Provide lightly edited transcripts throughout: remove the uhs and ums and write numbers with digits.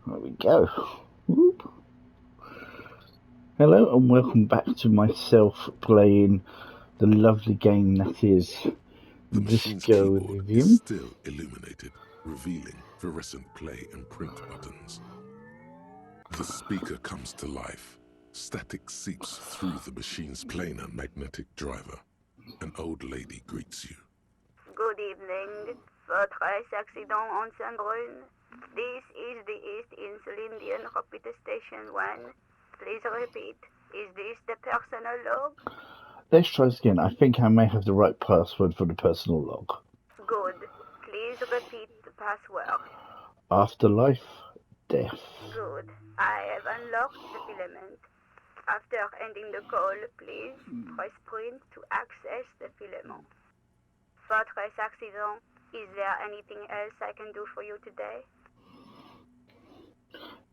There we go. Whoop. Hello and welcome back to myself playing the lovely game that is The machine's Disco keyboard is Elysium. still illuminated, revealing fluorescent play and print buttons. The speaker comes to life. Static seeps through the machine's planar magnetic driver. An old lady greets you. Good evening. Votre accident on Saint-Brune. This is the East Insulindian Rapid Station 1. Please repeat. Is this the personal log? Let's try this again. I think I may have the right password for the personal log. Good. Please repeat the password. Afterlife, death. Good. I have unlocked the filament. After ending the call, please press print to access the filament. Votre accident. Is there anything else I can do for you today?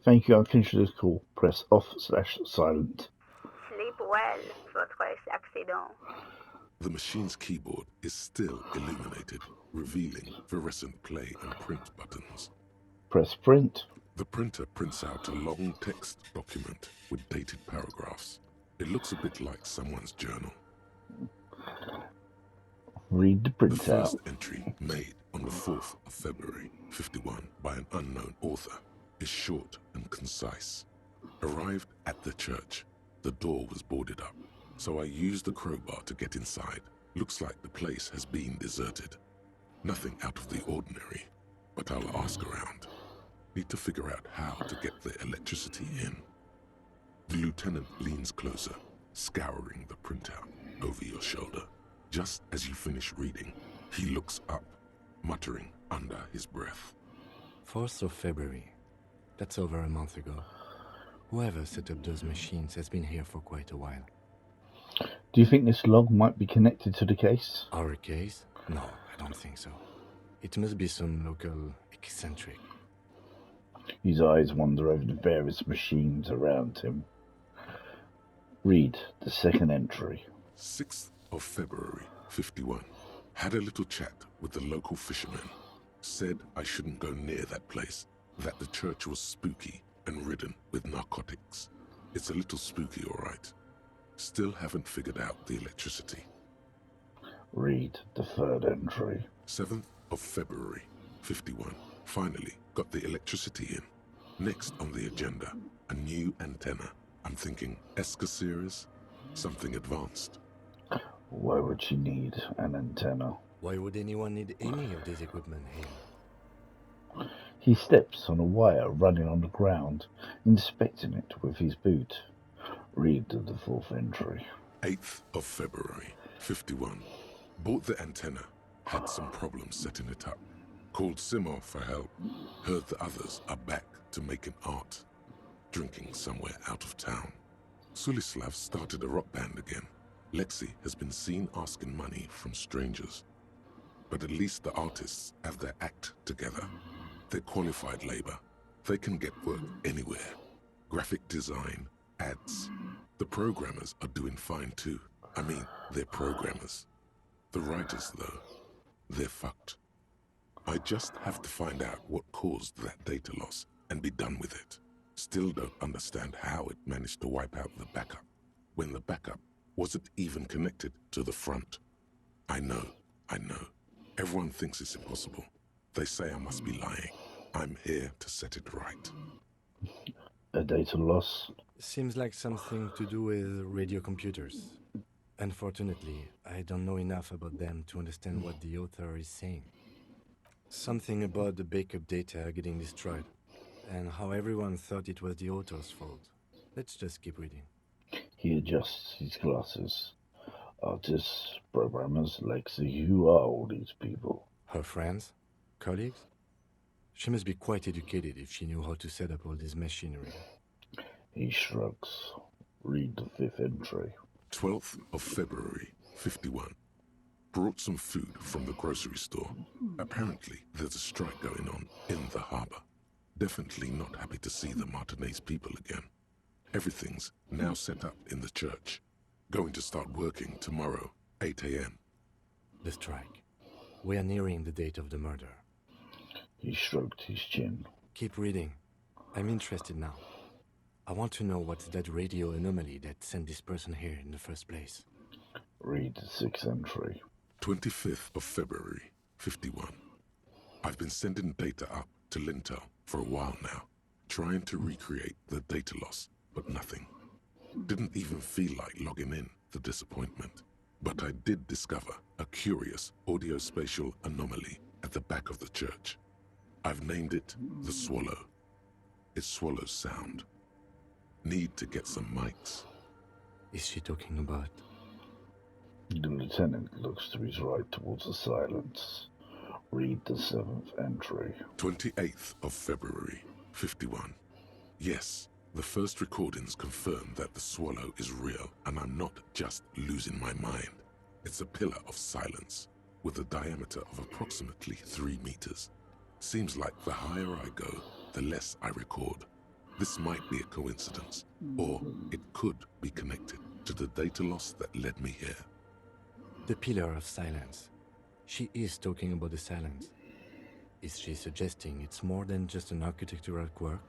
Thank you. I'm finished with this call. Press off/silent. Sleep well, votre accident. The machine's keyboard is still illuminated, revealing fluorescent play and print buttons. Press print. The printer prints out a long text document with dated paragraphs. It looks a bit like someone's journal. Read the The printout. first entry, made on the 4th of February, 51, by an unknown author, is short and concise. Arrived at the church, the door was boarded up, so I used the crowbar to get inside. Looks like the place has been deserted. Nothing out of the ordinary, but I'll ask around. Need to figure out how to get the electricity in. The lieutenant leans closer, scouring the printout over your shoulder. Just as you finish reading, he looks up, muttering under his breath. 4th of February. That's over a month ago. Whoever set up those machines has been here for quite a while. Do you think this log might be connected to the case? Our case? No, I don't think so. It must be some local eccentric. His eyes wander over the various machines around him. Read the second entry. 6th of February, 51. Had a little chat with the local fishermen. Said I shouldn't go near that place, that the church was spooky and ridden with narcotics. It's a little spooky, all right. Still haven't figured out the electricity. Read the third entry. 7th of February, 51. Finally got the electricity in. Next on the agenda, a new antenna. I'm thinking ESCA series, something advanced. Why would she need an antenna? Why would anyone need any of this equipment here? He steps on a wire running on the ground, inspecting it with his boot. Read the fourth entry. 8th of February, 51. Bought the antenna, had some problems setting it up. Called Simo for help. Heard the others are back to making art. Drinking somewhere out of town. Sulislav started a rock band again. Lexi has been seen asking money from strangers. But at least the artists have their act together. They're qualified labor. They can get work anywhere. Graphic design, ads. The programmers are doing fine too. I mean, they're programmers. The writers, though, they're fucked. I just have to find out what caused that data loss and be done with it. Still don't understand how it managed to wipe out the backup, when the backup wasn't even connected to the front. I know. Everyone thinks it's impossible. They say I must be lying. I'm here to set it right. A data loss. Seems like something to do with radio computers. Unfortunately, I don't know enough about them to understand what the author is saying. Something about the backup data getting destroyed, and how everyone thought it was the author's fault. Let's just keep reading. He adjusts his glasses. Artists, programmers, Lexi, who are all these people? Her friends? Colleagues? She must be quite educated if she knew how to set up all this machinery. He shrugs. Read the fifth entry. 12th of February, 51. Brought some food from the grocery store. Apparently, there's a strike going on in the harbor. Definitely not happy to see the Martinez people again. Everything's now set up in the church. Going to start working tomorrow, 8 a.m. The strike. We are nearing the date of the murder. He stroked his chin. Keep reading. I'm interested now. I want to know what's that radio anomaly that sent this person here in the first place. Read the 6th entry. 25th of February, 51. I've been sending data up to Lintel for a while now, trying to recreate the data loss, but nothing. Didn't even feel like logging in, the disappointment. But I did discover a curious audio-spatial anomaly at the back of the church. I've named it the Swallow. It swallows sound. Need to get some mics. Is she talking about? The lieutenant looks to his right towards the silence. Read the 7th entry. 28th of February, 51. Yes, the first recordings confirm that the Swallow is real and I'm not just losing my mind. It's a pillar of silence with a diameter of approximately 3 meters. Seems like the higher I go, the less I record. This might be a coincidence, or it could be connected to the data loss that led me here. The pillar of silence. She is talking about the silence. Is she suggesting it's more than just an architectural quirk?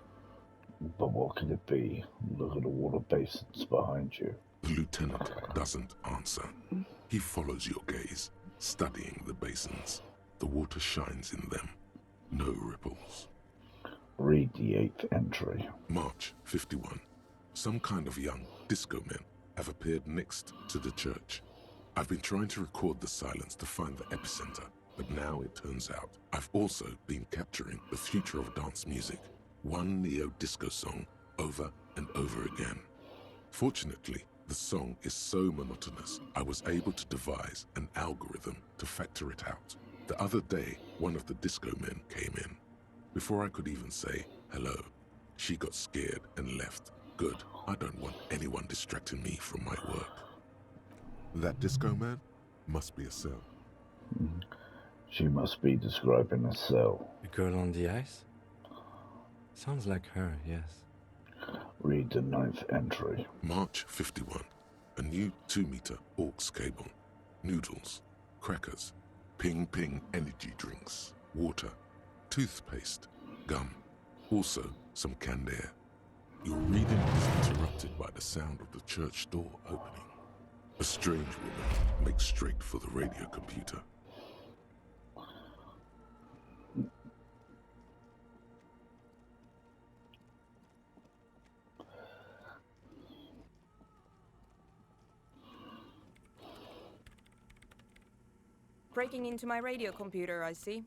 But what could it be? Look at the water basins behind you. The lieutenant doesn't answer. He follows your gaze, studying the basins. The water shines in them. No ripples. Read the 8th entry. March 51. Some kind of young disco men have appeared next to the church. I've been trying to record the silence to find the epicenter, but now it turns out I've also been capturing the future of dance music, one neo-disco song over and over again. Fortunately, the song is so monotonous, I was able to devise an algorithm to factor it out. The other day, one of the disco men came in. Before I could even say hello, she got scared and left. Good, I don't want anyone distracting me from my work. That disco man must be a cell. She must be describing a cell. The girl on the ice? Sounds like her, yes. Read the 9th entry. March 51. A new 2-meter aux cable. Noodles, crackers, ping-ping energy drinks, water, toothpaste, gum, also some canned air. Your reading is interrupted by the sound of the church door opening. A strange woman makes straight for the radio computer. Breaking into my radio computer, I see.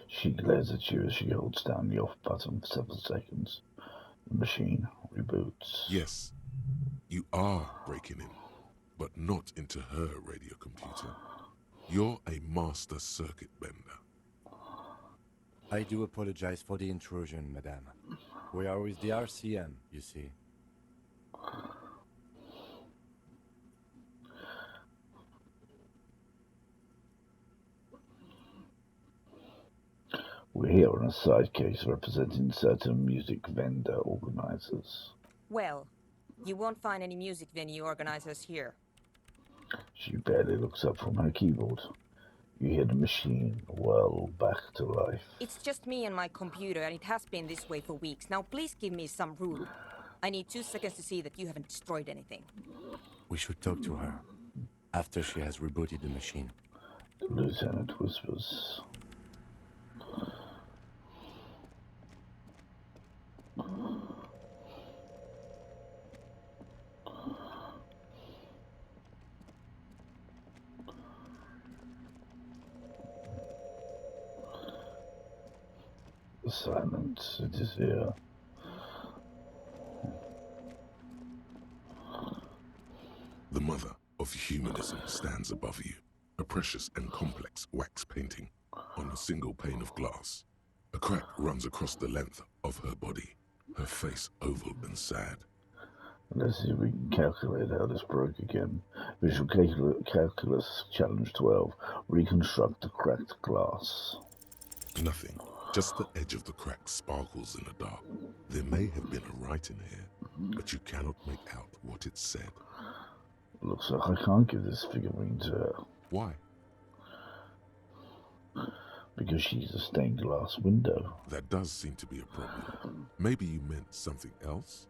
She glares at you as she holds down the off button for 7 seconds. The machine reboots. Yes, you are breaking in, but not into her radio computer. You're a master circuit bender. I do apologize for the intrusion, madame. We are with the RCM, you see. We're here on a side case representing certain music vendor organizers. Well, you won't find any music venue organizers here. She barely looks up from her keyboard. You hear the machine whirl back to life. It's just me and my computer, and it has been this way for weeks. Now please give me some room. I need 2 seconds to see that you haven't destroyed anything. We should talk to her after she has rebooted the machine. The lieutenant whispers. The silence, it is here. The mother of humanism stands above you, a precious and complex wax painting on a single pane of glass. A crack runs across the length of her body, her face oval and sad. Let's see if we can calculate how this broke again. Visual Calculus Challenge 12. Reconstruct the cracked glass. Nothing, just the edge of the crack sparkles in the dark. There may have been a writing here, but you cannot make out what it said. Looks like I can't give this figurine to her. Why? Because she's a stained glass window. That does seem to be a problem. Maybe you meant something else?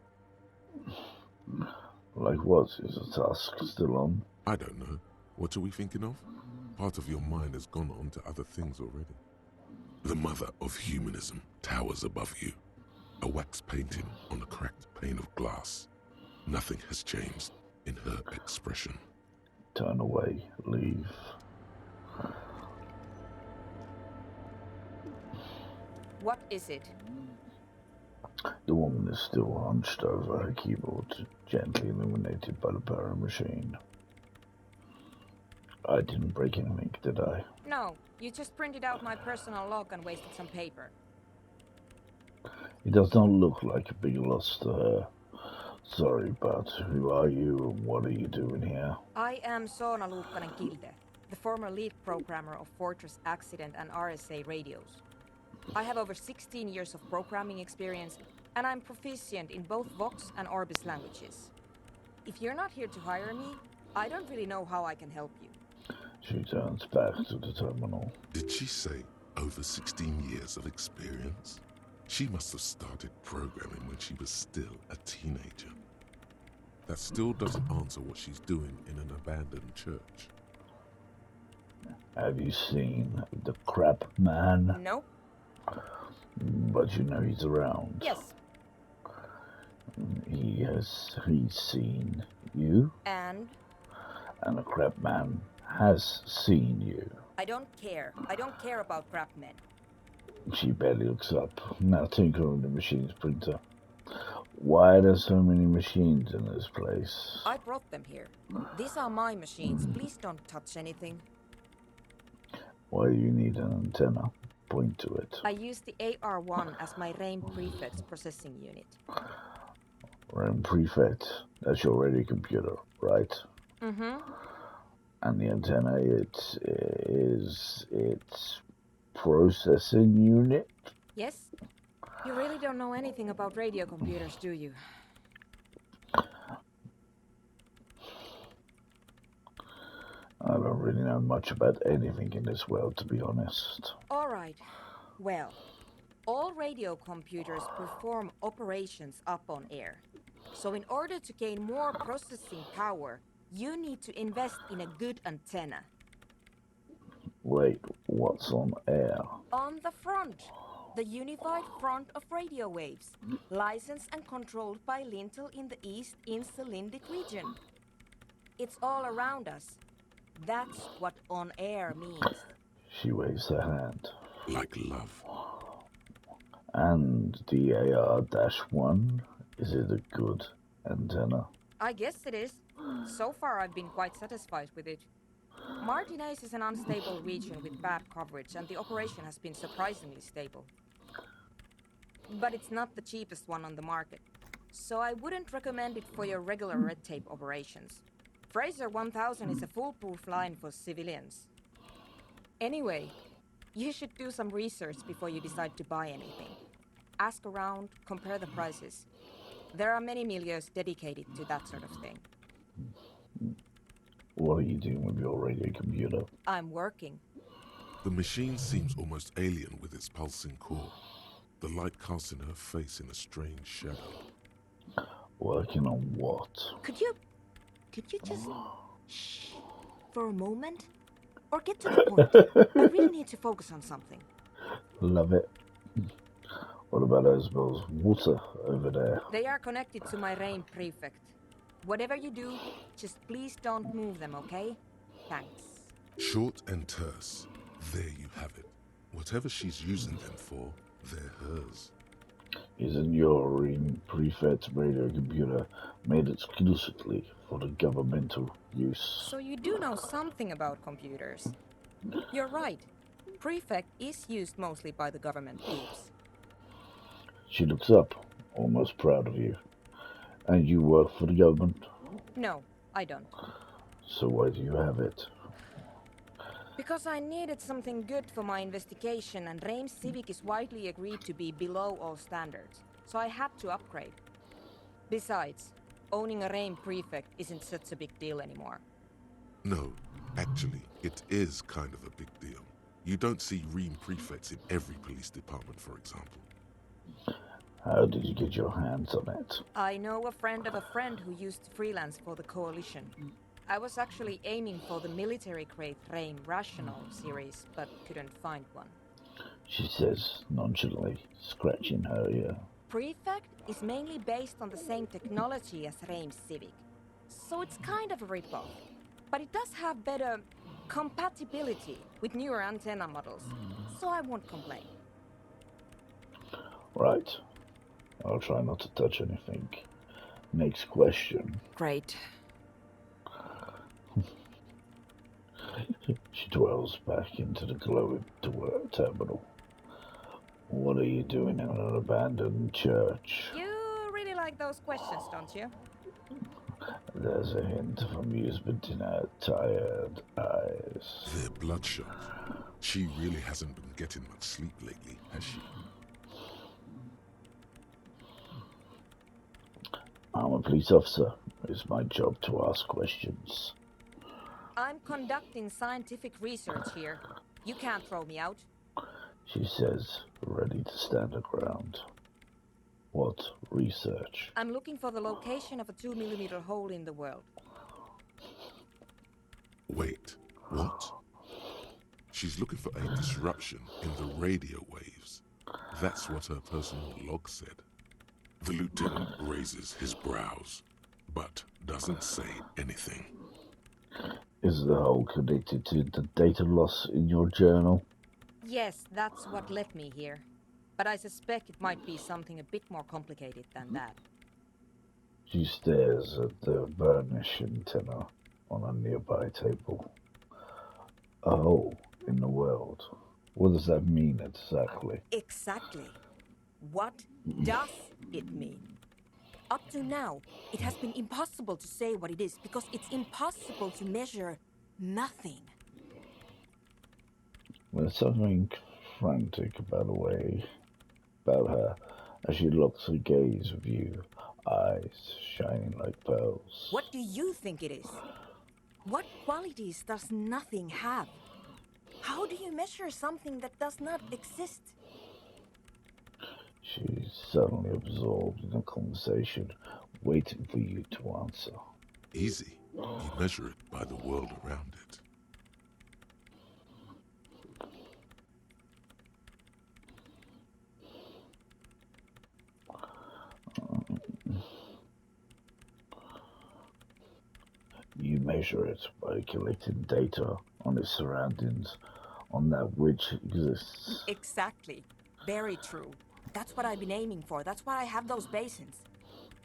Like what? Is the task still on? I don't know. What are we thinking of? Part of your mind has gone on to other things already. The mother of humanism towers above you. A wax painting on a cracked pane of glass. Nothing has changed in her expression. Turn away. Leave. What is it? The woman is still hunched over her keyboard, gently illuminated by the power machine. I didn't break anything, did I? No, you just printed out my personal log and wasted some paper. It does not look like a big loss to her. Sorry, but who are you and what are you doing here? I am Soona Luukkanen-Kilde, the former lead programmer of Fortress Accident and RSA radios. I have over 16 years of programming experience, and I'm proficient in both Vox and Orbis languages. If you're not here to hire me, I don't really know how I can help you. She turns back to the terminal. Did she say over 16 years of experience? She must have started programming when she was still a teenager. That still doesn't answer what she's doing in an abandoned church. Have you seen the crap man? Nope. But you know he's around. Yes. He's seen you, And? and the crap man has seen you. I don't care. I don't care about crap men. She barely looks up, now tinkering with the machine's printer. Why are there so many machines in this place? I brought them here. These are my machines. Please don't touch anything. Why do you need an antenna? Point to it. I use the AR-1 as my RAIN prefix processing unit. RAM prefect, that's your radio computer, right? Mm-hmm. And the antenna, it's processing unit? Yes? You really don't know anything about radio computers, do you? I don't really know much about anything in this world, to be honest. All right. Well, all radio computers perform operations up on air. So in order to gain more processing power, you need to invest in a good antenna. Wait, what's on air? On the front. The unified front of radio waves. Licensed and controlled by Lintel in the East Insulindic region. It's all around us. That's what on air means. She waves her hand. Like love. And the AR-1, is it a good antenna? I guess it is. So far I've been quite satisfied with it. Martinez is an unstable region with bad coverage, and the operation has been surprisingly stable. But it's not the cheapest one on the market, so I wouldn't recommend it for your regular red tape operations. Fraser 1000 is a foolproof line for civilians. Anyway, you should do some research before you decide to buy anything. Ask around, compare the prices. There are many milieus dedicated to that sort of thing. What are you doing with your radio computer? I'm working. The machine seems almost alien with its pulsing core. The light casting her face in a strange shadow. Working on what? Could you just shh for a moment? Or get to the point. I really need to focus on something. Love it. What about those water over there? They are connected to my RAIN prefect. Whatever you do, just please don't move them, okay? Thanks. Short and terse. There you have it. Whatever she's using them for, they're hers. Isn't your prefect radio computer made exclusively for the governmental use? So you do know something about computers. You're right. Prefect is used mostly by the government thieves. She looks up, almost proud of you. And you work for the government? No, I don't. So why do you have it? Because I needed something good for my investigation, and RAIN Civic is widely agreed to be below all standards, so I had to upgrade. Besides, owning a RAIN prefect isn't such a big deal anymore. No, actually, it is kind of a big deal. You don't see Ream prefects in every police department, for example. How did you get your hands on it? I know a friend of a friend who used to freelance for the Coalition. I was actually aiming for the military-grade Reim Rational series, but couldn't find one. She says, nonchalantly, scratching her ear. Prefect is mainly based on the same technology as Reim Civic, so it's kind of a rip-off. But it does have better compatibility with newer antenna models, so I won't complain. Right. I'll try not to touch anything. Next question. Great. She dwells back into the glowing terminal. What are you doing in an abandoned church? You really like those questions, don't you? There's a hint of amusement in her tired eyes. They're bloodshot. She really hasn't been getting much sleep lately, has she? I'm a police officer. It's my job to ask questions. I'm conducting scientific research here. You can't throw me out. She says, ready to stand her ground. What research? I'm looking for the location of a 2mm hole in the world. Wait, what? She's looking for a disruption in the radio waves. That's what her personal log said. The lieutenant raises his brows, but doesn't say anything. Is the hole connected to the data loss in your journal? Yes, that's what led me here. But I suspect it might be something a bit more complicated than that. She stares at the burnish antenna on a nearby table. A hole in the world. What does that mean exactly? Exactly. What does it mean? Up to now, it has been impossible to say what it is because it's impossible to measure nothing. There's something frantic about her as she locks her gaze with you, eyes shining like pearls. What do you think it is? What qualities does nothing have? How do you measure something that does not exist? She's suddenly absorbed in a conversation, waiting for you to answer. Easy. You measure it by the world around it. You measure it by collecting data on its surroundings, on that which exists. Exactly. Very true. That's what I've been aiming for. That's why I have those basins.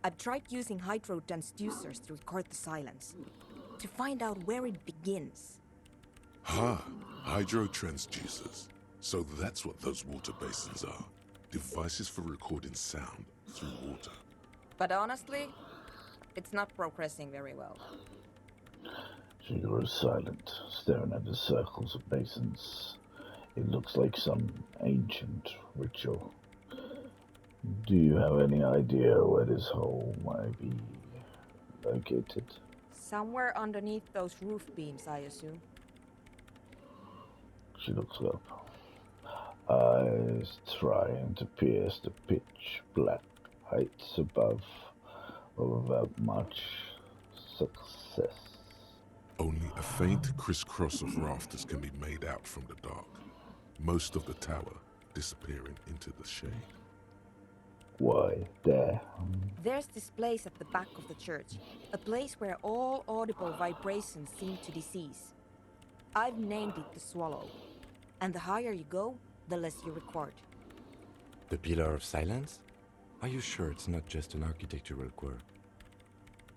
I've tried using hydro transducers to record the silence, to find out where it begins. Hydro transducers. So that's what those water basins are. Devices for recording sound through water. But honestly, it's not progressing very well. She grows silent, staring at the circles of basins. It looks like some ancient ritual. Do you have any idea where this hole might be located? Somewhere underneath those roof beams, I assume. She looks up, eyes trying to pierce the pitch black heights above, but without much success. Only a faint crisscross of rafters can be made out from the dark. Most of the tower disappearing into the shade. Why, there. There's this place at the back of the church, a place where all audible vibrations seem to decease. I've named it the Swallow, and the higher you go, the less you record. The Pillar of Silence? Are you sure it's not just an architectural quirk?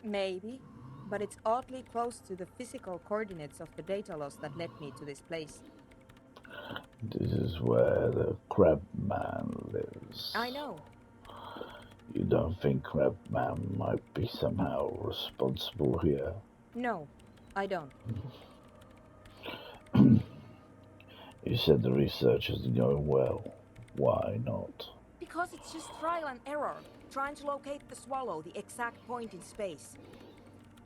Maybe, but it's oddly close to the physical coordinates of the data loss that led me to this place. This is where the Crab Man lives. I know. You don't think Crab Man might be somehow responsible here? No, I don't. You said the research isn't going well. Why not? Because it's just trial and error, trying to locate the Swallow, the exact point in space.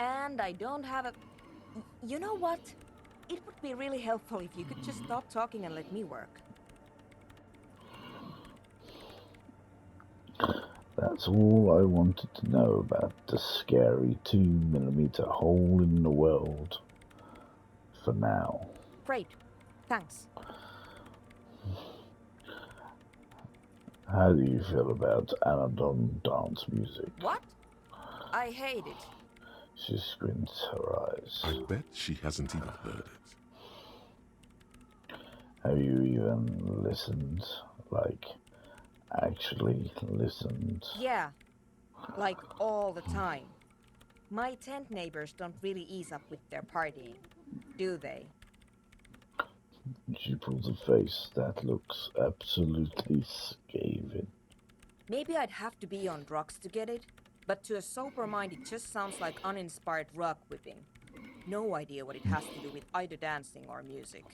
And I don't have a... You know what? It would be really helpful if you could just stop talking and let me work. That's all I wanted to know about the scary 2mm hole in the world. For now. Great. Thanks. How do you feel about Anadon dance music? What? I hate it. She squints her eyes. I bet she hasn't even heard it. Have you even listened? Like, actually listened? Yeah. Like all the time. My tent neighbors don't really ease up with their partying, do they? She pulls a face that looks absolutely scathing. Maybe I'd have to be on drugs to get it, but to a sober mind it just sounds like uninspired rug whipping. No idea what it has to do with either dancing or music.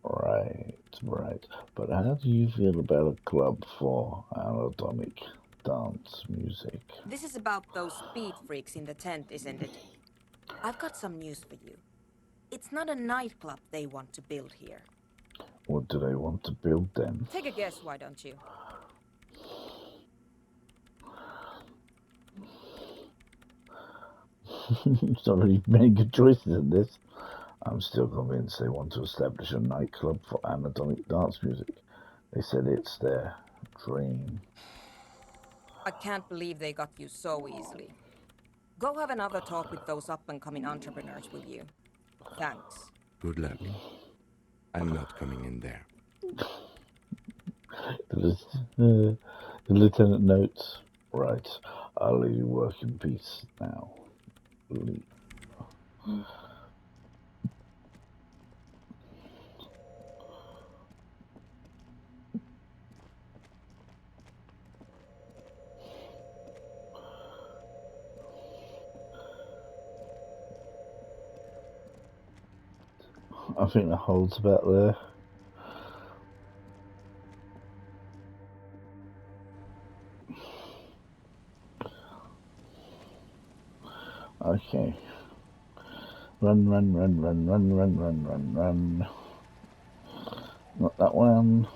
Right. But how do you feel about a club for anatomic dance music? This is about those speed freaks in the tent, isn't it? I've got some news for you. It's not a nightclub they want to build here. What do they want to build then? Take a guess, why don't you? Sorry, you've made good choices in this. I'm still convinced they want to establish a nightclub for anatomic dance music. They said it's their dream. I can't believe they got you so easily. Go have another talk with those up-and-coming entrepreneurs, will you? Thanks. Good luck. I'm not coming in there. The lieutenant notes, right, I'll let you work in peace now. Leave. I think the hole's about there. Okay. Run. Not that one.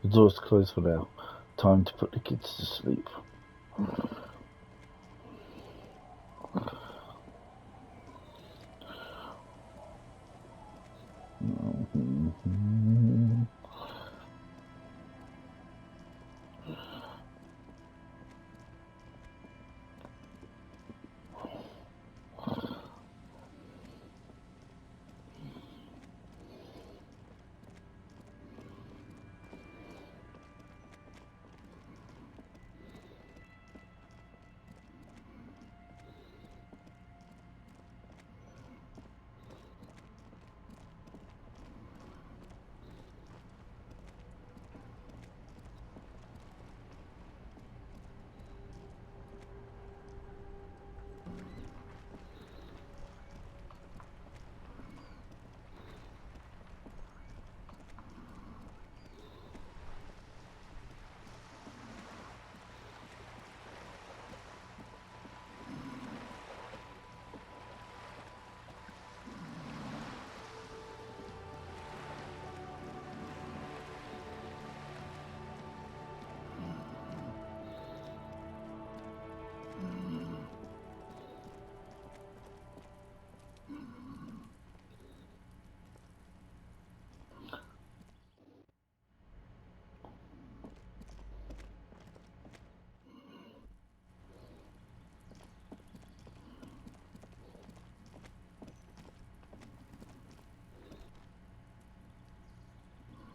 The door's closed for now. Time to put the kids to sleep.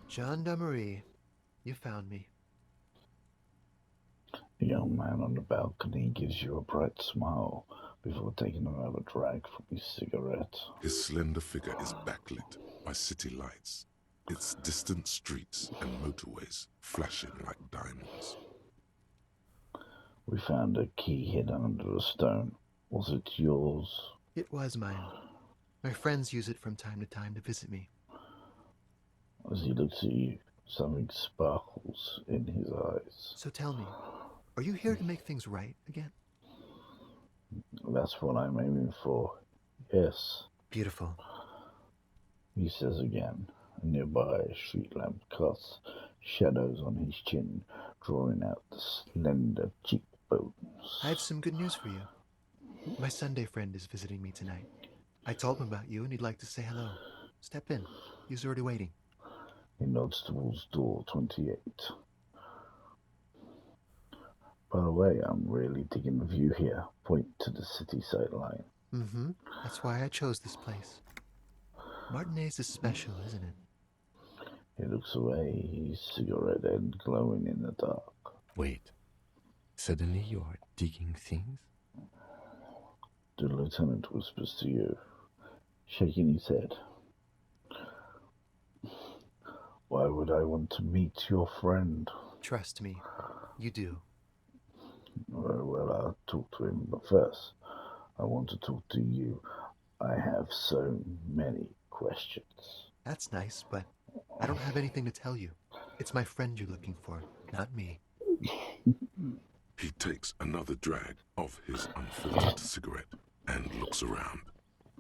Gendarmerie, you found me. The young man on the balcony gives you a bright smile before taking another drag from his cigarette. His slender figure is backlit by city lights, its distant streets and motorways flashing like diamonds. We found a key hidden under a stone. Was it yours? It was mine. My friends use it from time to time to visit me. As he looks at you, something sparkles in his eyes. So tell me, are you here to make things right again? That's what I'm aiming for. Yes, Beautiful. he says again. A nearby street lamp casts shadows on his chin, drawing out the slender cheekbones. I have some good news for you. My Sunday friend is visiting me tonight. I told him about you and he'd like to say hello. Step in. He's already waiting. He nods towards door 28. By the way, I'm really digging the view here. Point to the city sightline. Mm-hmm. That's why I chose this place. Martinez is special, isn't it? He looks away, his cigarette end glowing in the dark. Wait. Suddenly you are digging things? The lieutenant whispers to you, shaking his head. Why would I want to meet your friend? Trust me, you do. Well, I'll talk to him, but first, I want to talk to you. I have so many questions. That's nice, but I don't have anything to tell you. It's my friend you're looking for, not me. He takes another drag of his unfiltered cigarette and looks around.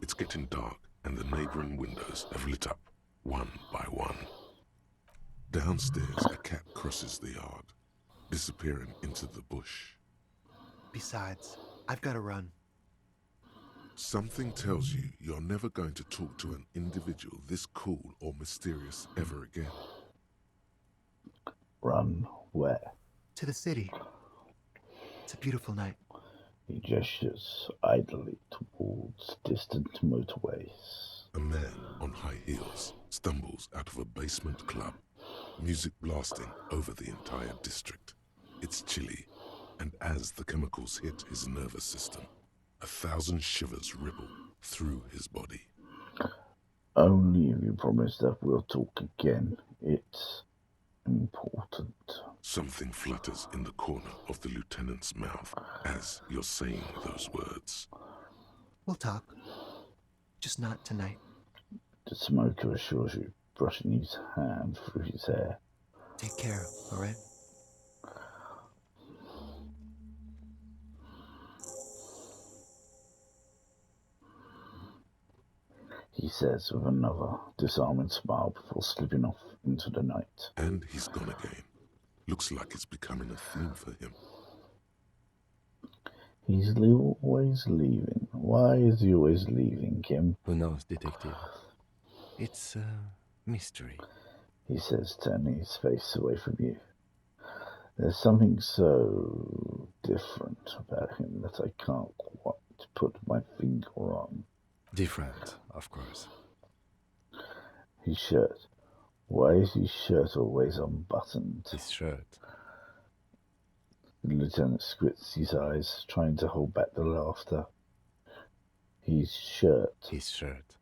It's getting dark and the neighboring windows have lit up, one by one. Downstairs, a cat crosses the yard, disappearing into the bush. Besides, I've got to run. Something tells you you're never going to talk to an individual this cool or mysterious ever again. Run where? To the city. It's a beautiful night. He gestures idly towards distant motorways. A man on high heels stumbles out of a basement club, music blasting over the entire district. It's chilly, and as the chemicals hit his nervous system, 1,000 shivers ripple through his body. Only if you promise that we'll talk again. It's important. Something flutters in the corner of the lieutenant's mouth as you're saying those words. We'll talk. Just not tonight. The smoker assures you, brushing his hand through his hair. Take care, all right? He says with another disarming smile before slipping off into the night. And he's gone again. Looks like it's becoming a theme for him. He's always leaving. Why is he always leaving, Kim? Who knows, detective? It's a mystery. He says, turning his face away from you. There's something so different about him that I can't quite put my finger on. Different, of course. His shirt. Why is his shirt always unbuttoned? His shirt. The lieutenant squints his eyes, trying to hold back the laughter. His shirt. His shirt.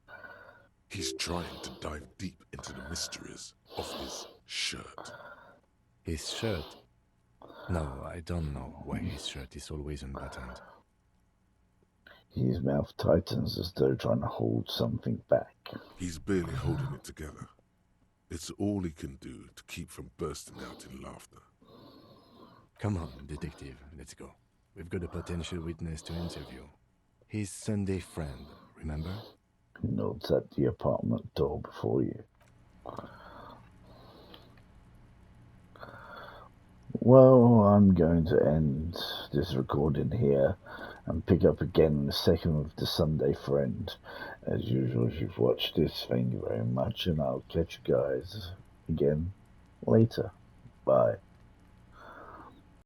He's trying to dive deep into the mysteries of his shirt. His shirt? No, I don't know why his shirt is always unbuttoned. His mouth tightens as though trying to hold something back. He's barely holding it together. It's all he can do to keep from bursting out in laughter. Come on, detective, let's go. We've got a potential witness to interview. His Sunday friend, remember? He nods at the apartment door before you. Well, I'm going to end this recording here and pick up again in a second with the Sunday friend. As usual, if you've watched this, thank you very much, and I'll catch you guys again later. Bye.